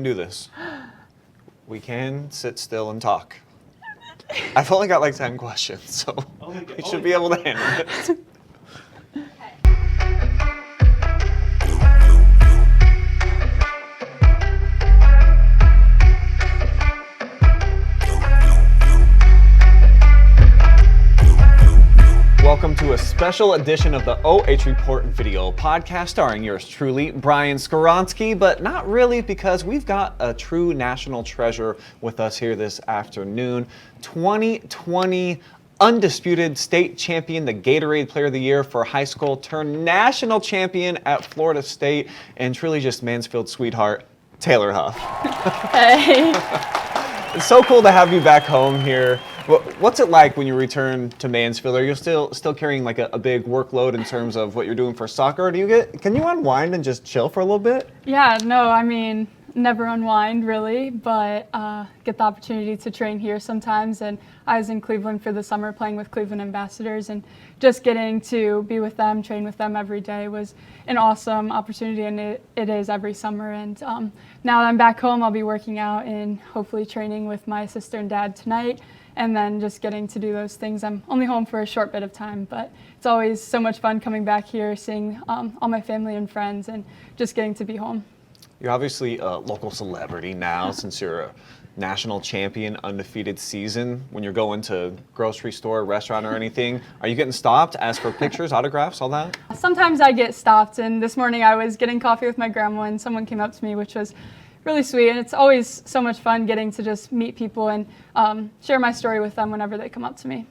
do this. We can sit still and talk. I've only got like 10 questions, so we should be able to handle it. Welcome to a special edition of the OH Report video podcast starring yours truly, Brian Skowronski, but not really because we've got a true national treasure with us here this afternoon. 2020 undisputed state champion, the Gatorade Player of the Year for high school, turned national champion at Florida State, and truly just Mansfield sweetheart, Taylor Huff. Hey. It's so cool to have you back home here. What's it like when you return to Mansfield? Are you still carrying like a big workload in terms of what you're doing for soccer? Or can you unwind and just chill for a little bit? Yeah, no, I mean, never unwind really, but get the opportunity to train here sometimes. And I was in Cleveland for the summer playing with Cleveland Ambassadors, and just getting to be with them, train with them every day was an awesome opportunity, and it is every summer. And now that I'm back home, I'll be working out and hopefully training with my sister and dad tonight. And then just getting to do those things. I'm only home for a short bit of time, but it's always so much fun coming back here, seeing all my family and friends, and just getting to be home. You're obviously a local celebrity now since you're a national champion, undefeated season. When you're going to grocery store, restaurant, or anything, are you getting stopped, ask for pictures, autographs, all that? Sometimes I get stopped, and this morning I was getting coffee with my grandma, and someone came up to me, which was really sweet, and it's always so much fun getting to just meet people and share my story with them whenever they come up to me.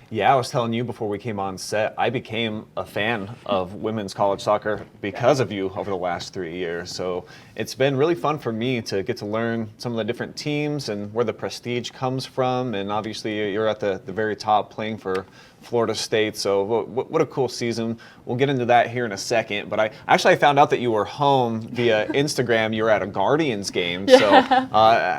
Yeah, I was telling you before we came on set, I became a fan of women's college soccer because of you over the last 3 years. So it's been really fun for me to get to learn some of the different teams and where the prestige comes from. And obviously you're at the very top playing for Florida State. So what a cool season. We'll get into that here in a second. But I found out that you were home via Instagram. You were at a Guardians game. Yeah. So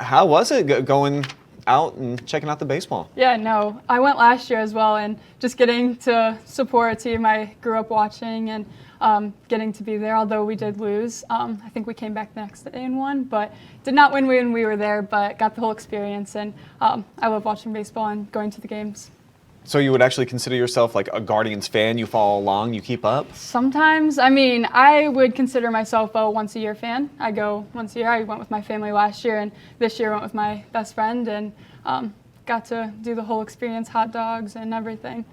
how was it going out and checking out the baseball? Yeah, no, I went last year as well, and just getting to support a team I grew up watching and getting to be there, although we did lose. I think we came back the next day and won, but did not win when we were there, but got the whole experience, and I love watching baseball and going to the games. So you would actually consider yourself like a Guardians fan? You follow along, you keep up? Sometimes. I mean, I would consider myself a once-a-year fan. I go once a year. I went with my family last year, and this year I went with my best friend, and got to do the whole experience, hot dogs and everything.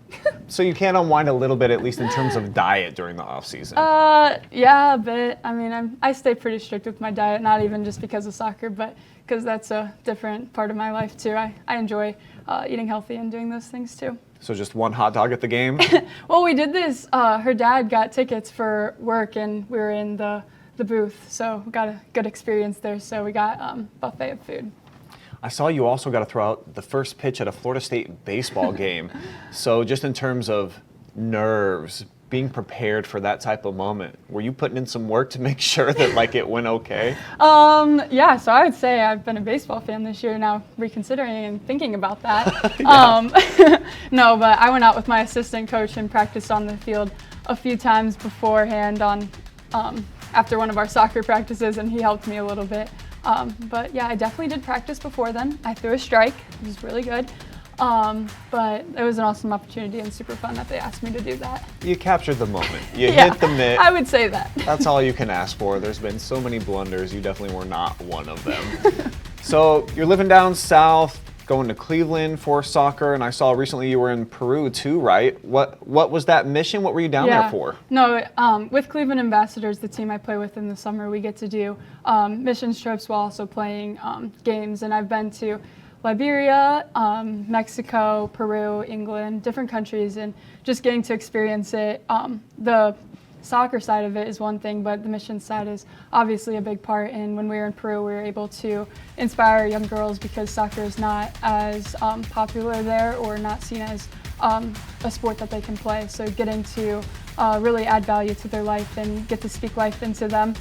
So you can unwind a little bit, at least in terms of diet during the off season? Yeah, a bit. I mean, I stay pretty strict with my diet, not even just because of soccer, but because that's a different part of my life too. I enjoy eating healthy and doing those things too. So just one hot dog at the game? Well, we did this. Her dad got tickets for work, and we were in the booth, so we got a good experience there. So we got buffet of food. I saw you also got to throw out the first pitch at a Florida State baseball game. So just in terms of nerves, being prepared for that type of moment, were you putting in some work to make sure that like it went okay? Yeah, so I would say I've been a baseball fan this year now, reconsidering and thinking about that. No, but I went out with my assistant coach and practiced on the field a few times beforehand after one of our soccer practices, and he helped me a little bit. But yeah, I definitely did practice before then. I threw a strike, it was really good. But it was an awesome opportunity and super fun that they asked me to do that. You captured the moment. You hit the mitt. I would say that. That's all you can ask for. There's been so many blunders. You definitely were not one of them. So you're living down south, going to Cleveland for soccer, and I saw recently you were in Peru too, right? What was that mission? What were you down there for? No, with Cleveland Ambassadors, the team I play with in the summer, we get to do missions trips while also playing games, and I've been to Liberia, Mexico, Peru, England, different countries, and just getting to experience it. The soccer side of it is one thing, but the mission side is obviously a big part. And when we were in Peru, we were able to inspire young girls because soccer is not as popular there, or not seen as a sport that they can play. So getting to really add value to their life and get to speak life into them,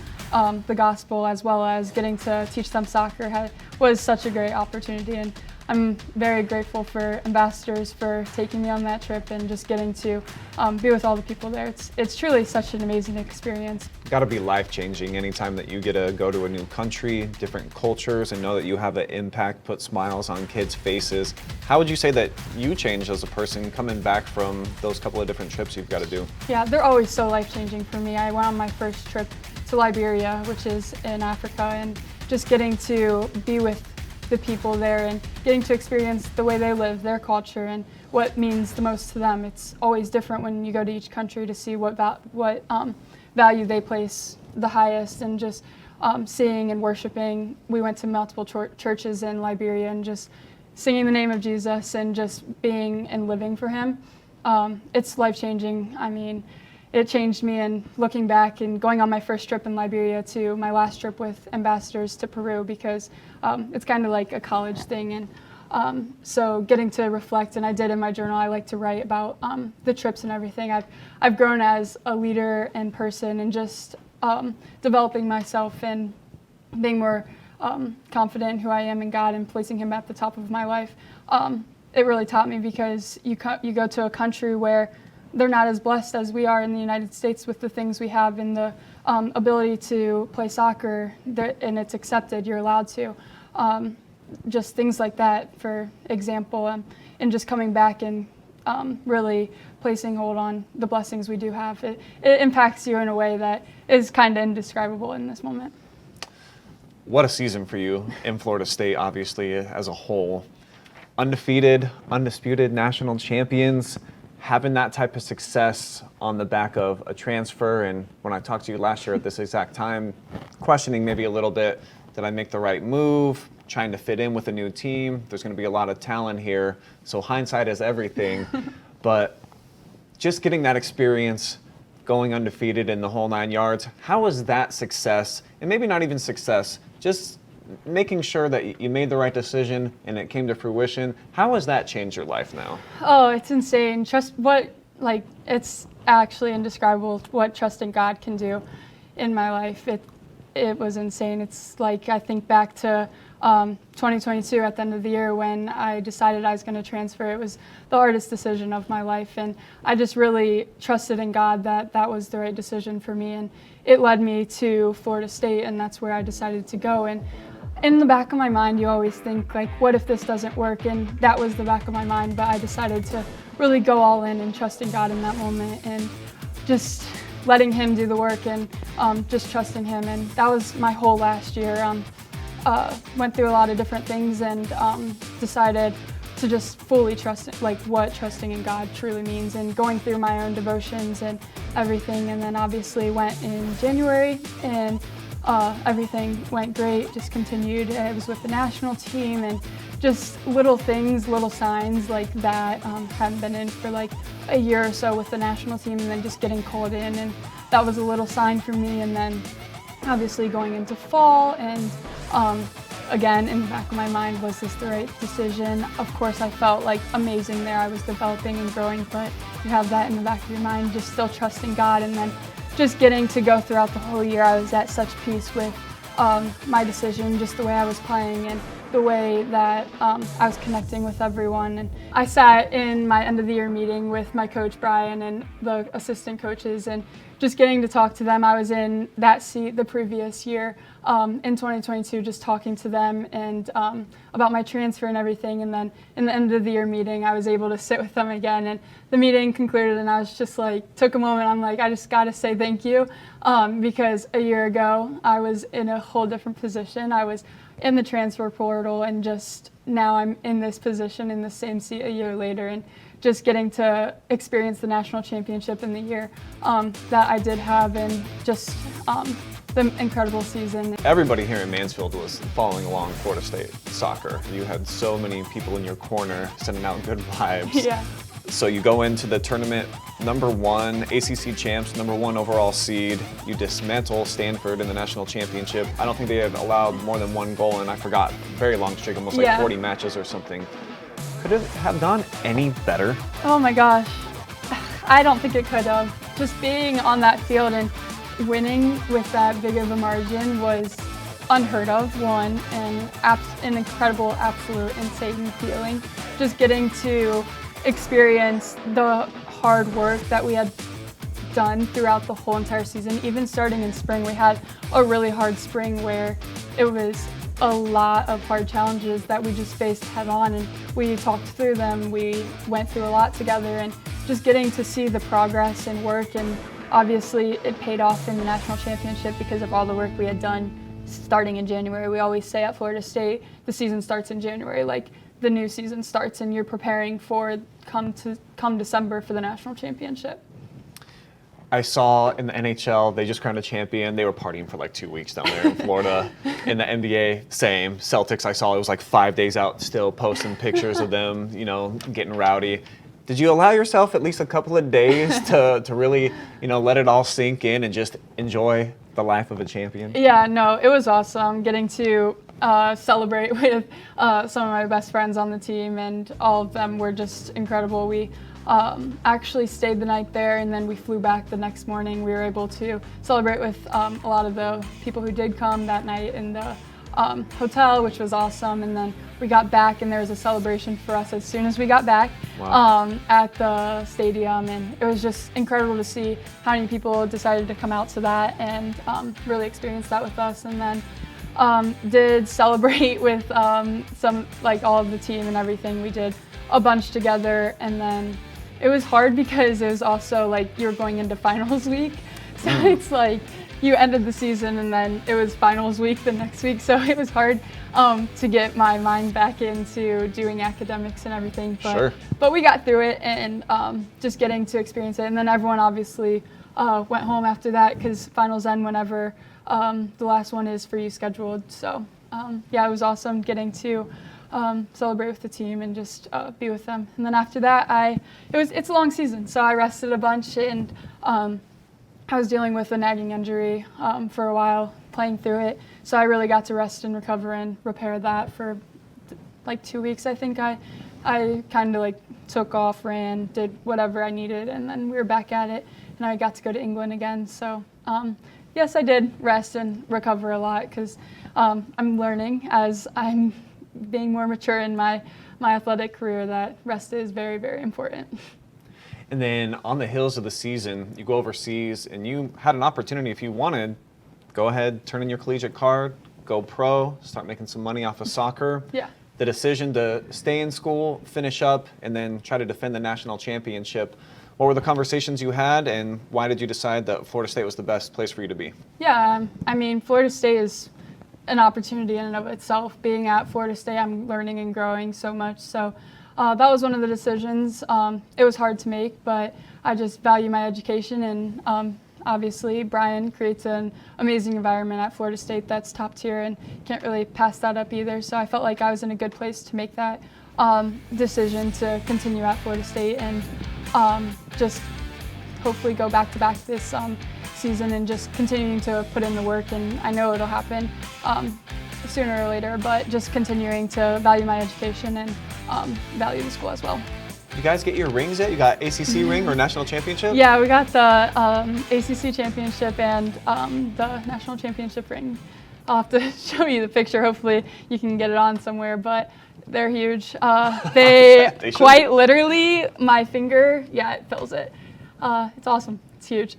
the gospel, as well as getting to teach them soccer was such a great opportunity. And I'm very grateful for Ambassadors for taking me on that trip and just getting to be with all the people there. It's truly such an amazing experience. Got to be life-changing anytime that you get to go to a new country, different cultures, and know that you have an impact, put smiles on kids' faces. How would you say that you changed as a person coming back from those couple of different trips you've got to do? Yeah, they're always so life-changing for me. I went on my first trip to Liberia, which is in Africa, and just getting to be with the people there and getting to experience the way they live, their culture, and what means the most to them. It's always different when you go to each country to see what value they place the highest, and just seeing and worshiping. We went to multiple churches in Liberia and just singing the name of Jesus and just being and living for him. It's life-changing. I mean, it changed me, and looking back and going on my first trip in Liberia to my last trip with Ambassadors to Peru, because it's kind of like a college thing. And so getting to reflect, and I did in my journal, I like to write about the trips and everything. I've grown as a leader and person, and just developing myself and being more confident in who I am in God and placing him at the top of my life. It really taught me, because you go to a country where they're not as blessed as we are in the United States with the things we have, and the ability to play soccer, and it's accepted, you're allowed to. Just things like that, for example, and just coming back and really placing hold on the blessings we do have. It impacts you in a way that is kind of indescribable in this moment. What a season for you in Florida State, obviously, as a whole. Undefeated, undisputed national champions, having that type of success on the back of a transfer. And when I talked to you last year at this exact time, questioning maybe a little bit, did I make the right move? Trying to fit in with a new team. There's going to be a lot of talent here, so hindsight is everything. But just getting that experience, going undefeated in the whole 9 yards, how was that success? And maybe not even success, just making sure that you made the right decision and it came to fruition. How has that changed your life now? Oh, it's insane. It's actually indescribable what trusting God can do in my life. It was insane. It's like, I think back to 2022 at the end of the year when I decided I was going to transfer. It was the hardest decision of my life, and I just really trusted in God that that was the right decision for me, and it led me to Florida State, and that's where I decided to go. And in the back of my mind, you always think, like, what if this doesn't work? And that was the back of my mind, but I decided to really go all in and trust in God in that moment, and just letting him do the work, and just trusting him. And that was my whole last year. Went through a lot of different things, and decided to just fully trust it, like what trusting in God truly means, and going through my own devotions and everything. And then obviously went in January, and everything went great, just continued. It was with the national team, and just little things, little signs like that. Hadn't been in for like a year or so with the national team, and then just getting called in, and that was a little sign for me. And then obviously going into fall, and again, in the back of my mind, was this the right decision? Of course, I felt like amazing there. I was developing and growing, but you have that in the back of your mind, just still trusting God. And then just getting to go throughout the whole year, I was at such peace with my decision, just the way I was playing and the way that I was connecting with everyone. And I sat in my end of the year meeting with my coach, Brian, and the assistant coaches, and just getting to talk to them. I was in that seat the previous year in 2022, just talking to them and about my transfer and everything. And then in the end of the year meeting, I was able to sit with them again, and the meeting concluded, and I was just like, took a moment. I'm like, I just got to say thank you, because a year ago I was in a whole different position. I was in the transfer portal, and just now I'm in this position in the same seat a year later, and just getting to experience the national championship in the year that I did have, and just the incredible season. Everybody here in Mansfield was following along Florida State soccer. You had so many people in your corner sending out good vibes. Yeah. So you go into the tournament #1, ACC champs, #1 overall seed. You dismantle Stanford in the national championship. I don't think they have allowed more than one goal, and I forgot, very long streak, almost like 40 matches or something. Could it have gone any better? Oh my gosh. I don't think it could have. Just being on that field and winning with that big of a margin was unheard of, one, and an incredible, absolute, insane feeling. Just getting to experience the hard work that we had done throughout the whole entire season. Even starting in spring, we had a really hard spring where it was a lot of hard challenges that we just faced head on, and we talked through them. We went through a lot together, and just getting to see the progress and work, and obviously it paid off in the national championship because of all the work we had done starting in January. We always say at Florida State, the season starts in January, like the new season starts, and you're preparing for come December for the national championship. I saw in the NHL, they just crowned a champion. They were partying for like 2 weeks down there in Florida. In the NBA, same. Celtics, I saw it was like 5 days out still posting pictures of them, getting rowdy. Did you allow yourself at least a couple of days to really, let it all sink in and just enjoy the life of a champion? Yeah, no, it was awesome getting to celebrate with some of my best friends on the team, and all of them were just incredible. We actually stayed the night there, and then we flew back the next morning. We were able to celebrate with a lot of the people who did come that night in the hotel, which was awesome. And then we got back, and there was a celebration for us as soon as we got back. Wow. At the stadium, and it was just incredible to see how many people decided to come out to that and really experience that with us. And then did celebrate with some, like, all of the team and everything. We did a bunch together, and then it was hard because it was also like you're going into finals week, so it's like you ended the season and then it was finals week the next week, so it was hard to get my mind back into doing academics and everything. But, sure. But we got through it, and just getting to experience it. And then everyone obviously went home after that because finals end whenever the last one is for you scheduled. So yeah, it was awesome getting to celebrate with the team and just be with them. And then after that, it's a long season, so I rested a bunch, and I was dealing with a nagging injury for a while, playing through it. So I really got to rest and recover and repair that for like 2 weeks. I think I kind of like took off, ran, did whatever I needed, and then we were back at it, and I got to go to England again. So yes, I did rest and recover a lot because I'm learning as I'm being more mature in my athletic career that rest is very, very important. And then on the heels of the season, you go overseas, and you had an opportunity, if you wanted, go ahead, turn in your collegiate card, go pro, start making some money off of soccer. Yeah. The decision to stay in school, finish up, and then try to defend the national championship. What were the conversations you had, and why did you decide that Florida State was the best place for you to be? Yeah, I mean, Florida State is an opportunity in and of itself. Being at Florida State, I'm learning and growing so much. So that was one of the decisions. It was hard to make, but I just value my education, and obviously Brian creates an amazing environment at Florida State that's top tier, and can't really pass that up either. So I felt like I was in a good place to make that decision to continue at Florida State, and just hopefully go back-to-back this season and just continuing to put in the work. And I know it'll happen sooner or later, but just continuing to value my education and value the school as well. You guys get your rings yet? You got ACC ring or national championship? Yeah, we got the ACC championship and the national championship ring. I'll have to show you the picture. Hopefully you can get it on somewhere, but they're huge. They quite literally, my finger, yeah, it fills it. It's awesome. It's huge.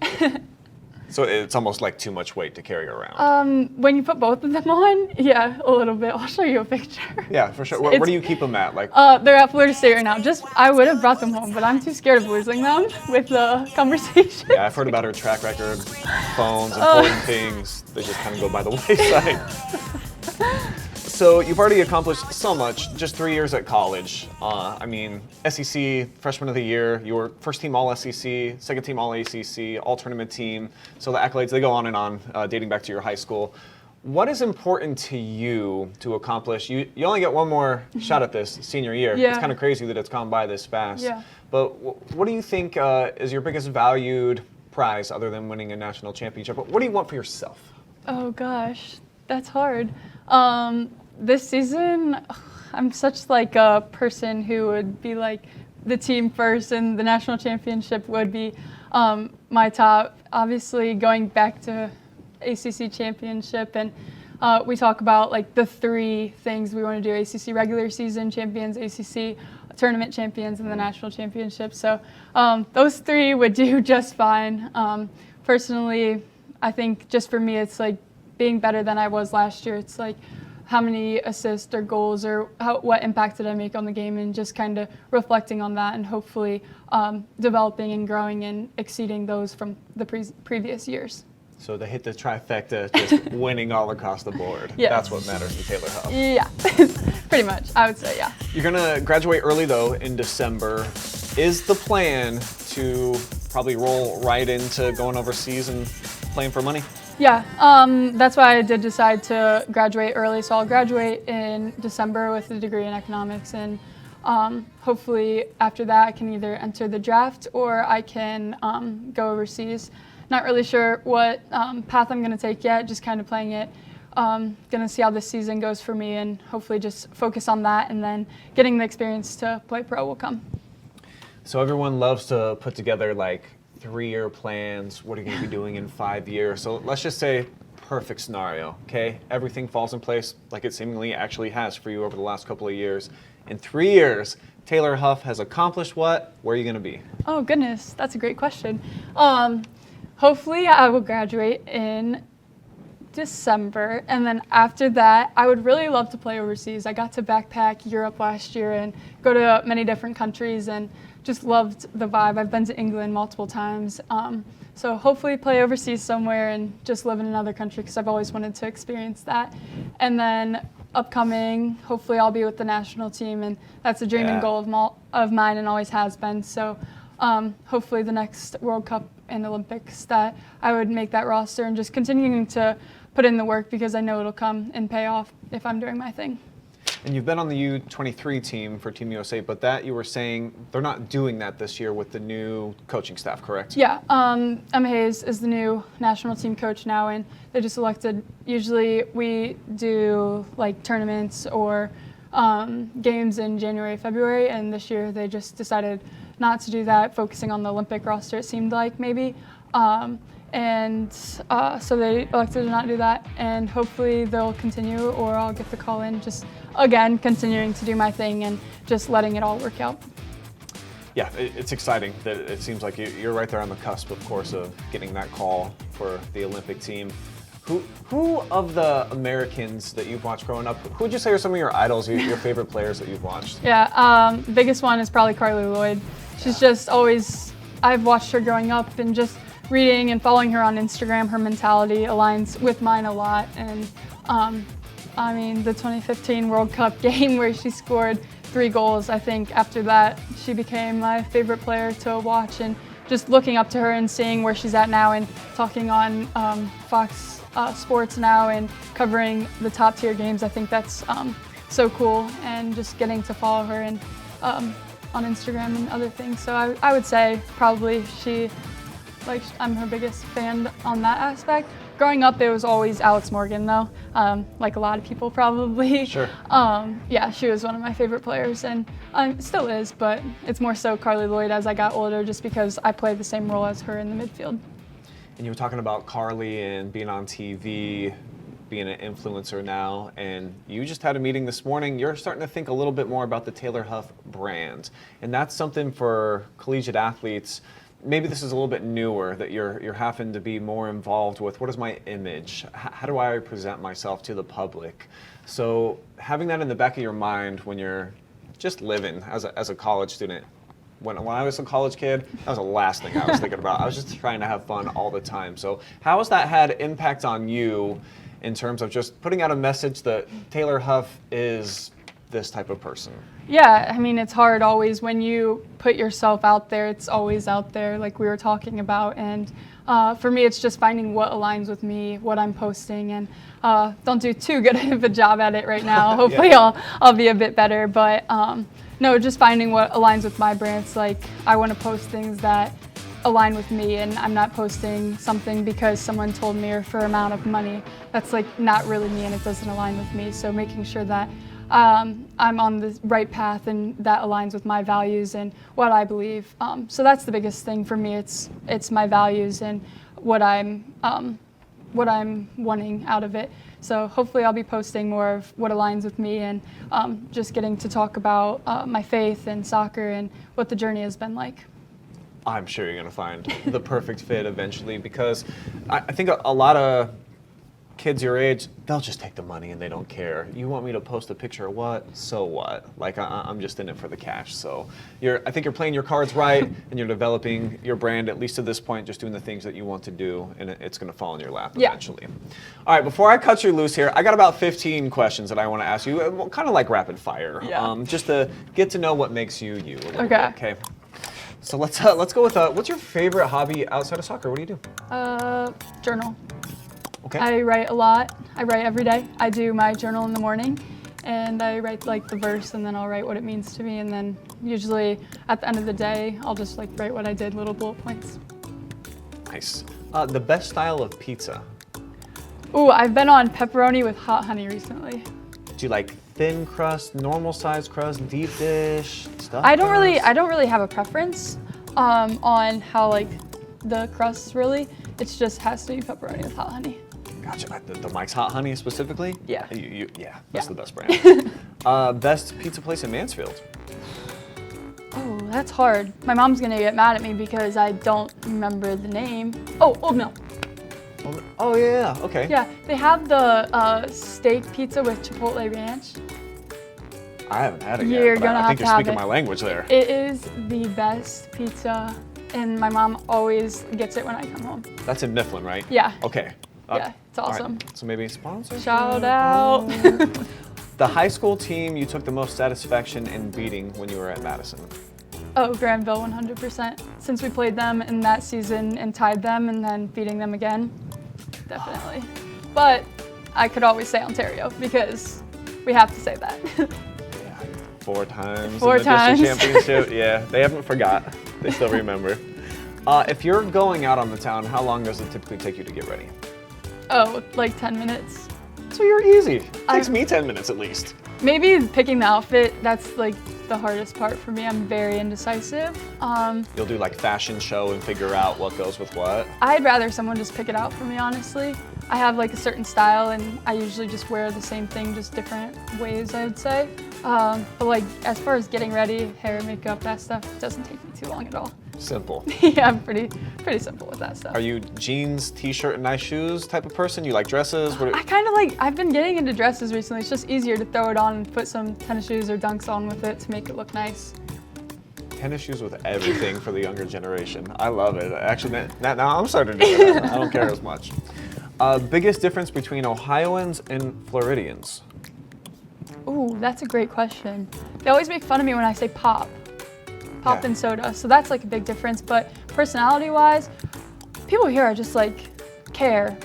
So it's almost like too much weight to carry around. When you put both of them on, yeah, a little bit. I'll show you a picture. Yeah, for sure. Where do you keep them at? Like, they're at Florida State right now. I would have brought them home, but I'm too scared of losing them with the conversation. Yeah, I've heard about her track record, phones, important things. They just kind of go by the wayside. So you've already accomplished so much, just 3 years at college. I mean, SEC Freshman of the Year, you were first team All-SEC, second team All-ACC, all-tournament team. So the accolades, they go on and on, dating back to your high school. What is important to you to accomplish? You only get one more shot at this senior year. Yeah. It's kind of crazy that it's gone by this fast. Yeah. But what do you think is your biggest valued prize other than winning a national championship? What do you want for yourself? Oh gosh, that's hard. This season, I'm such like a person who would be like the team first, and the national championship would be my top. Obviously, going back to ACC championship and we talk about like the 3 things we want to do: ACC regular season champions, ACC tournament champions, and the national championship. So those 3 would do just fine. Personally, I think just for me, it's like being better than I was last year. It's like how many assists or goals or what impact did I make on the game, and just kind of reflecting on that and hopefully developing and growing and exceeding those from the previous years. So to hit the trifecta, just winning all across the board. Yes. That's what matters to Taylor Huff. Yeah, pretty much, I would say, yeah. You're going to graduate early, though, in December. Is the plan to probably roll right into going overseas and playing for money? Yeah, that's why I did decide to graduate early. So I'll graduate in December with a degree in economics, and hopefully after that I can either enter the draft or I can go overseas. Not really sure what path I'm going to take yet, just kind of playing it. Going to see how this season goes for me and hopefully just focus on that, and then getting the experience to play pro will come. So everyone loves to put together like 3-year plans. What are you going to be doing in 5 years? So let's just say perfect scenario, okay? Everything falls in place like it seemingly actually has for you over the last couple of years. In 3 years, Taylor Huff has accomplished what? Where are you going to be? Oh, goodness. That's a great question. Hopefully I will graduate in December, and then after that I would really love to play overseas. I got to backpack Europe last year and go to many different countries and just loved the vibe. I've been to England multiple times, so hopefully play overseas somewhere and just live in another country, because I've always wanted to experience that. And then upcoming, hopefully I'll be with the national team, and that's a dream and goal of mine and always has been. So hopefully the next World Cup and Olympics that I would make that roster, and just continuing to put in the work, because I know it'll come and pay off if I'm doing my thing. And you've been on the U23 team for Team USA, but that you were saying they're not doing that this year with the new coaching staff, correct? Yeah, Emma Hayes is the new national team coach now, and they just elected, usually we do like tournaments or games in January, February, and this year they just decided not to do that, focusing on the Olympic roster, it seemed like maybe. So they elected to not do that, and hopefully they'll continue, or I'll get the call in, just again continuing to do my thing and just letting it all work out. Yeah, it's exciting that it seems like you're right there on the cusp, of course, of getting that call for the Olympic team. Who of the Americans that you've watched growing up, who would you say are some of your idols, your favorite players that you've watched? Yeah, the biggest one is probably Carly Lloyd. She's just always, I've watched her growing up, and just reading and following her on Instagram, her mentality aligns with mine a lot. And I mean, the 2015 World Cup game where she scored 3 goals, I think after that she became my favorite player to watch, and just looking up to her and seeing where she's at now, and talking on Fox Sports now and covering the top tier games. I think that's so cool, and just getting to follow her and on Instagram and other things. So I would say probably she, like, I'm her biggest fan on that aspect. Growing up, it was always Alex Morgan, though, like a lot of people probably. Sure. Yeah, she was one of my favorite players, and still is, but it's more so Carly Lloyd as I got older, just because I played the same role as her in the midfield. And you were talking about Carly and being on TV, being an influencer now, and you just had a meeting this morning. You're starting to think a little bit more about the Taylor Huff brand, and that's something for collegiate athletes. Maybe this is a little bit newer, that you're having to be more involved with what is my image? How do I present myself to the public? So having that in the back of your mind when you're just living as a college student. When I was a college kid, that was the last thing I was thinking about. I was just trying to have fun all the time. So how has that had impact on you in terms of just putting out a message that Taylor Huff is this type of person? Yeah, I mean, it's hard always when you put yourself out there. It's always out there, like we were talking about. And for me, it's just finding what aligns with me, what I'm posting, and don't do too good of a job at it right now. Hopefully I'll be a bit better. But no, just finding what aligns with my brand. It's like I want to post things that align with me, and I'm not posting something because someone told me or for amount of money. That's like not really me, and it doesn't align with me. So making sure that I'm on the right path and that aligns with my values and what I believe. So that's the biggest thing for me. It's my values and what I'm wanting out of it. So hopefully I'll be posting more of what aligns with me and just getting to talk about my faith and soccer and what the journey has been like. I'm sure you're going to find the perfect fit eventually, because I think a lot of kids your age, they'll just take the money and they don't care. You want me to post a picture of what? So what? Like, I'm just in it for the cash. So I think you're playing your cards right, and you're developing your brand, at least to this point, just doing the things that you want to do, and it's going to fall in your lap eventually. All right, before I cut you loose here, I got about 15 questions that I want to ask you, kind of like rapid fire, just to get to know what makes you you a little bit. Okay. So let's go with what's your favorite hobby outside of soccer? What do you do? Journal. Okay. I write a lot. I write every day. I do my journal in the morning, and I write like the verse, and then I'll write what it means to me, and then usually at the end of the day, I'll just like write what I did, little bullet points. Nice. The best style of pizza? Ooh, I've been on pepperoni with hot honey recently. Do you like thin crust, normal size crust, deep dish, stuff? I don't really have a preference on how like the crust really. It just has to be pepperoni with hot honey. Gotcha. The Mike's Hot Honey specifically? Yeah. That's the best brand. Best pizza place in Mansfield? Oh, that's hard. My mom's gonna get mad at me because I don't remember the name. Oh, Old Mill. Oh yeah, okay. Yeah, they have the steak pizza with Chipotle ranch. I haven't had it yet. You're but gonna I have think to you're have speaking it. my language there. It is the best pizza, and my mom always gets it when I come home. That's in Mifflin, right? Yeah. Okay. Yeah, it's all right. awesome. So maybe sponsor? Shout out. The high school team you took the most satisfaction in beating when you were at Madison? Oh, Granville, 100%. Since we played them in that season and tied them and then beating them again, definitely. But I could always say Ontario because we have to say that. Yeah, 4 times. Four in the times. district championship. Yeah, they haven't forgot. They still remember. If you're going out on the town, how long does it typically take you to get ready? Oh, like 10 minutes. So you're easy. It takes me 10 minutes at least. Maybe picking the outfit, that's like the hardest part for me. I'm very indecisive. You'll do like fashion show and figure out what goes with what? I'd rather someone just pick it out for me, honestly. I have like a certain style and I usually just wear the same thing, just different ways, I would say. But like as far as getting ready, hair, makeup, that stuff, it doesn't take me too long at all. Simple. Yeah, I'm pretty simple with that stuff. Are you jeans, t-shirt, and nice shoes type of person? You like dresses? I kind of like, I've been getting into dresses recently. It's just easier to throw it on and put some tennis shoes or dunks on with it to make it look nice. Tennis shoes with everything for the younger generation. I love it. Actually, now I'm starting to do that. I don't care as much. Biggest difference between Ohioans and Floridians? Ooh, that's a great question. They always make fun of me when I say pop Yeah. and soda. So that's like a big difference. But personality-wise, people here are just like care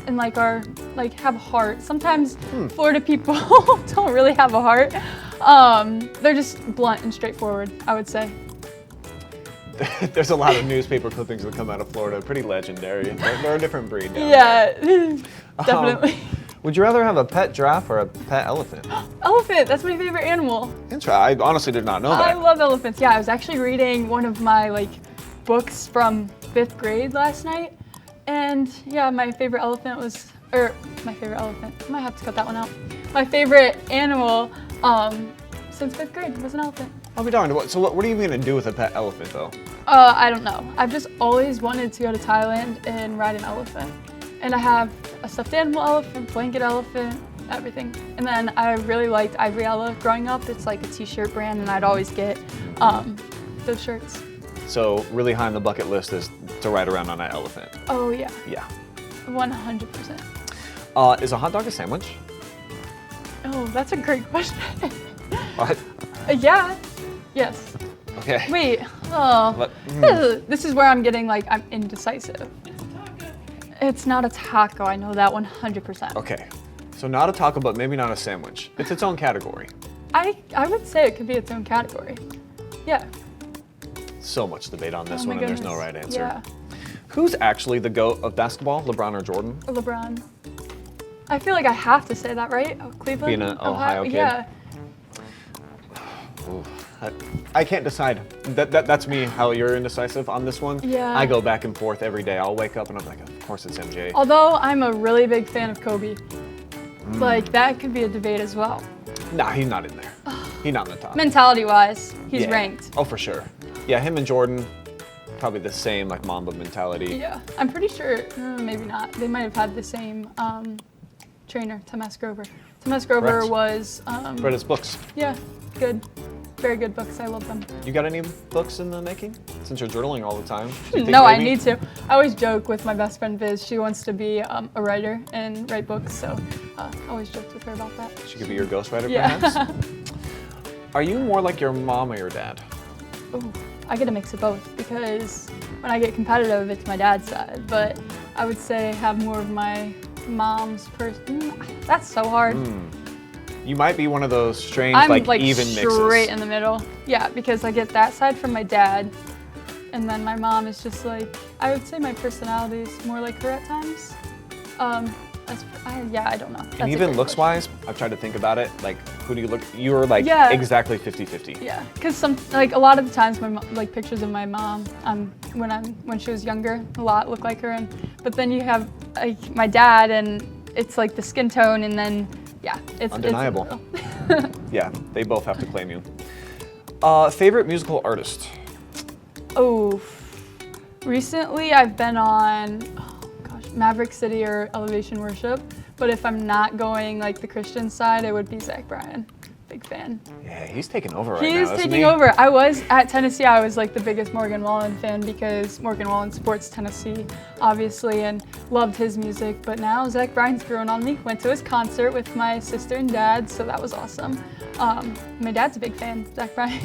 and like are like have a heart. Sometimes Florida people don't really have a heart. They're just blunt and straightforward, I would say. There's a lot of newspaper clippings that come out of Florida. Pretty legendary. They're a different breed down Yeah, there. definitely. Would you rather have a pet giraffe or a pet elephant? Elephant, that's my favorite animal. I honestly did not know that. I love elephants. Yeah, I was actually reading one of my like books from 5th grade last night. And yeah, my favorite elephant was, I might have to cut that one out. My favorite animal since 5th grade was an elephant. I'll be darned. So what are you going to do with a pet elephant though? I don't know. I've just always wanted to go to Thailand and ride an elephant. And I have a stuffed animal elephant, blanket elephant, everything. And then I really liked Ivoryella growing up. It's like a t-shirt brand and I'd always get those shirts. So really high on the bucket list is to ride around on an elephant. Oh yeah. Yeah. 100%. Is a hot dog a sandwich? Oh, that's a great question. What? Yeah. Yes. Okay. Wait. This is where I'm getting like I'm indecisive. It's not a taco. I know that 100%. Okay. So not a taco, but maybe not a sandwich. It's its own category. I would say it could be its own category. Yeah. So much debate on this Oh my one, and there's no goodness. right answer. Yeah. Who's actually the GOAT of basketball, LeBron or Jordan? LeBron. I feel like I have to say that, right? Oh, Cleveland? Being an Ohio kid? Yeah. Ooh, I can't decide. That's me, how you're indecisive on this one. Yeah. I go back and forth every day. I'll wake up and I'm like, of course it's MJ. Although I'm a really big fan of Kobe. Like, that could be a debate as well. Nah, he's not in there. He's not in the top. Mentality-wise, he's Yeah. ranked. Oh, for sure. Yeah, him and Jordan, probably the same, like, Mamba mentality. Yeah, I'm pretty sure, maybe not. They might have had the same trainer, Temes Grover. Temes Grover Correct. was, Read his books. yeah, good. Very good books. I love them. You got any books in the making? Since you're journaling all the time. Do you think No, I maybe? need to. I always joke with my best friend Viz. She wants to be a writer and write books, so I always joked with her about that. She could be your ghostwriter, Yeah. perhaps? Are you more like your mom or your dad? Ooh, I get a mix of both because when I get competitive, it's my dad's side. But I would say I have more of my mom's person. That's so hard. You might be one of those strange, I'm like, like even straight mixes. in the middle. Yeah, because I get that side from my dad, and then my mom is just like, I would say my personality is more like her at times. I don't know. That's a And even great looks-wise, I've tried to think about it. Like, who do you look? You were like Yeah. exactly 50-50. Yeah, because a lot of the times like pictures of my mom, when she was younger, a lot look like her, but then you have like my dad, and it's like the skin tone, and then it's Undeniable. It's Yeah, they both have to claim you. Favorite musical artist? Oh, recently I've been on, Maverick City or Elevation Worship, but if I'm not going like the Christian side, it would be Zach Bryan. Big fan. Yeah, he's taking over right now. He is isn't taking he? over. I was at Tennessee. I was like the biggest Morgan Wallen fan because Morgan Wallen supports Tennessee, obviously, and loved his music. But now Zach Bryan's grown on me. Went to his concert with my sister and dad, so that was awesome. My dad's a big fan, Zach Bryan.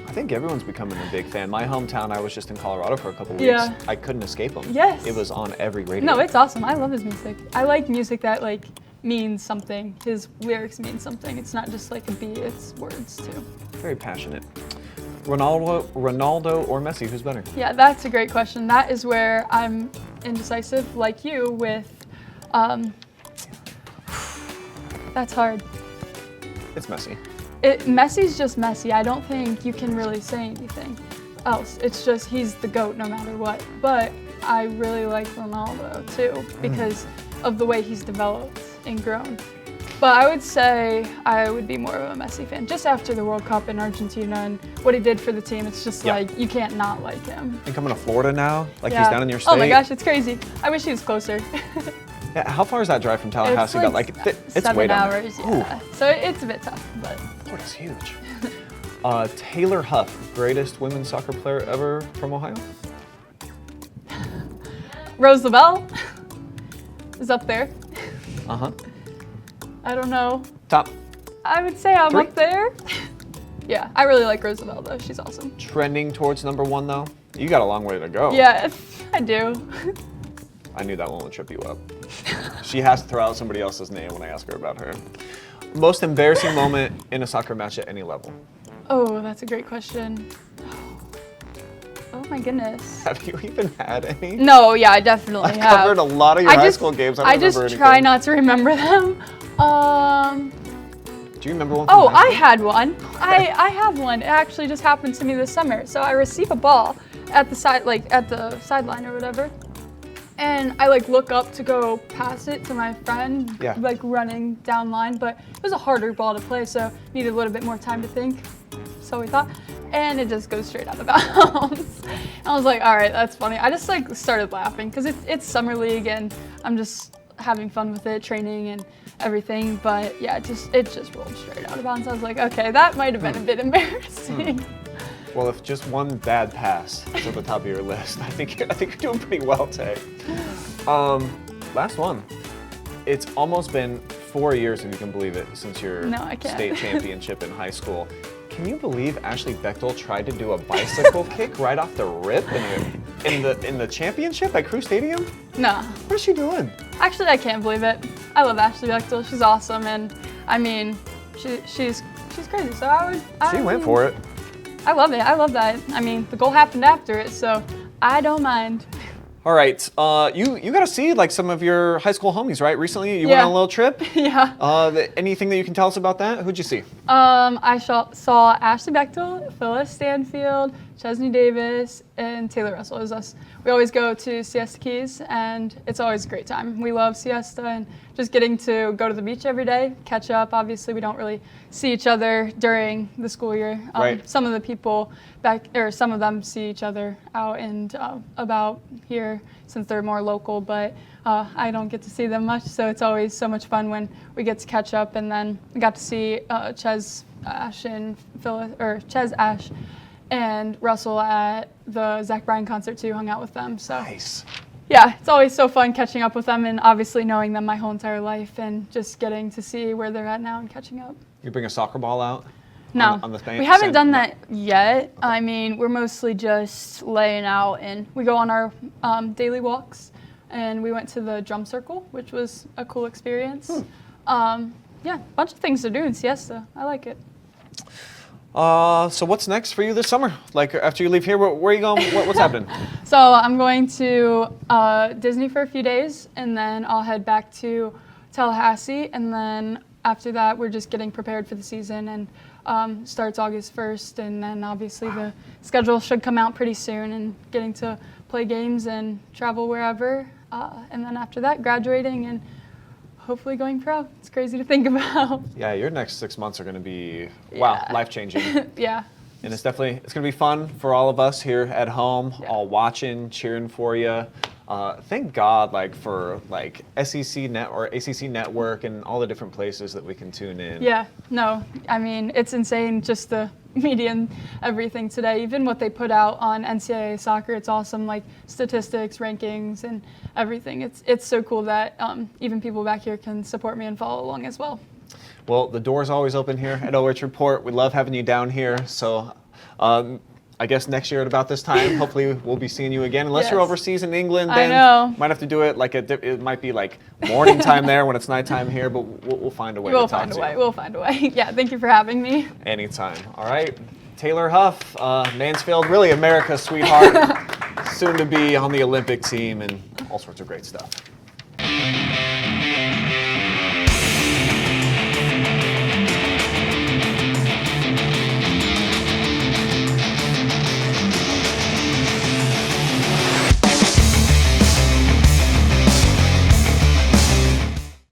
I think everyone's becoming a big fan. My hometown, I was just in Colorado for a couple weeks. Yeah. I couldn't escape him. Yes. It was on every radio. No, it's awesome. I love his music. I like music that like means something. His lyrics mean something. It's not just like a beat, it's words too. Very passionate. Ronaldo or Messi, who's better? Yeah, that's a great question. That is where I'm indecisive, like you, with, that's hard. It's Messi. Messi's just Messi. I don't think you can really say anything else. It's just he's the GOAT no matter what. But I really like Ronaldo too because of the way he's developed and grown. But I would say I would be more of a Messi fan. Just after the World Cup in Argentina and what he did for the team, it's just like you can't not like him. And coming to Florida now, like Yeah. he's down in your state. Oh my gosh, it's crazy. I wish he was closer. Yeah, how far is that drive from Tallahassee? It's 7 way down hours, there. yeah. So it's a bit tough, but. Florida's huge. Taylor Huff, greatest women's soccer player ever from Ohio? Rose LaBelle is up there. Uh-huh. I don't know. Top I would say I'm 3? up there. Yeah, I really like Rose LaBelle though. She's awesome. trending towards #1 though? You got a long way to go. Yeah, I do. I knew that one would trip you up. She has to throw out somebody else's name when I ask her about her. Most embarrassing moment in a soccer match at any level? Oh, that's a great question. Oh my goodness. Have you even had any? No, yeah, I definitely I've have. covered a lot of your high school games. I don't remember just anything. try not to remember them. Do you remember one from Oh, high I school? had one. I have one. It actually just happened to me this summer. So I receive a ball at the sideline or whatever. And I look up to go pass it to my friend, Yeah. running down line, but it was a harder ball to play, so needed a little bit more time to think. So we thought, and it just goes straight out of bounds. I was like, all right, that's funny. I just started laughing because it's summer league and I'm just having fun with it, training and everything. But yeah, it just rolled straight out of bounds. I was like, okay, that might have been a bit embarrassing. Well, if just one bad pass is at the top of your list, I think you're doing pretty well, Tay. Last one. It's almost been 4 years, if you can believe it, since your No, I can't. state championship in high school. Can you believe Ashley Bechtel tried to do a bicycle kick right off the rip in the championship at Crew Stadium? Nah. What is she doing? Actually, I can't believe it. I love Ashley Bechtel. She's awesome, and I mean, she's crazy. So She went for it. I love it. I love that. I mean, the goal happened after it, so I don't mind. All right, you got to see some of your high school homies, right? Recently, you went Yeah. on a little trip. Yeah. Anything that you can tell us about that? Who'd you see? I saw Ashley Bechtel, Phyllis Stanfield, Chesney Davis, and Taylor Russell is us. We always go to Siesta Keys, and it's always a great time. We love Siesta and just getting to go to the beach every day, catch up. Obviously, we don't really see each other during the school year. Right. Some of the people some of them see each other out and about here since they're more local, but I don't get to see them much, so it's always so much fun when we get to catch up. And then we got to see Ches Ash and Russell at the Zach Bryan concert too, hung out with them. So Nice. yeah, it's always so fun catching up with them and obviously knowing them my whole entire life and just getting to see where they're at now and catching up. You bring a soccer ball out? No, On the we haven't done no. that yet. I mean, we're mostly just laying out and we go on our daily walks, and we went to the drum circle, which was a cool experience. Yeah, a bunch of things to do in Siesta. I like it. So what's next for you this summer? Like after you leave here, where are you going? What's happening? So I'm going to Disney for a few days, and then I'll head back to Tallahassee, and then after that we're just getting prepared for the season, and starts August 1st, and then obviously the schedule should come out pretty soon, and getting to play games and travel wherever, and then after that graduating and hopefully going pro. It's crazy to think about. Yeah, your next 6 months are going to be, Yeah. life-changing. Yeah. And it's going to be fun for all of us here at home, all watching, cheering for you. Thank God, for SEC net or ACC network and all the different places that we can tune in. Yeah, no, I mean, it's insane just the media and everything today. Even what they put out on NCAA soccer, it's awesome, like statistics, rankings, and everything. It's so cool that even people back here can support me and follow along as well. Well, the door's always open here at OH Report. We love having you down here. So I guess next year at about this time, hopefully we'll be seeing you again. Unless you're Yes. overseas in England, I then know. might have to do it it might be like morning time there when it's nighttime here, but we'll find a way We'll to talk find a to way. you. We'll find a way. Yeah, thank you for having me. Anytime. All right. Taylor Huff, Mansfield, really America's sweetheart, soon to be on the Olympic team and all sorts of great stuff.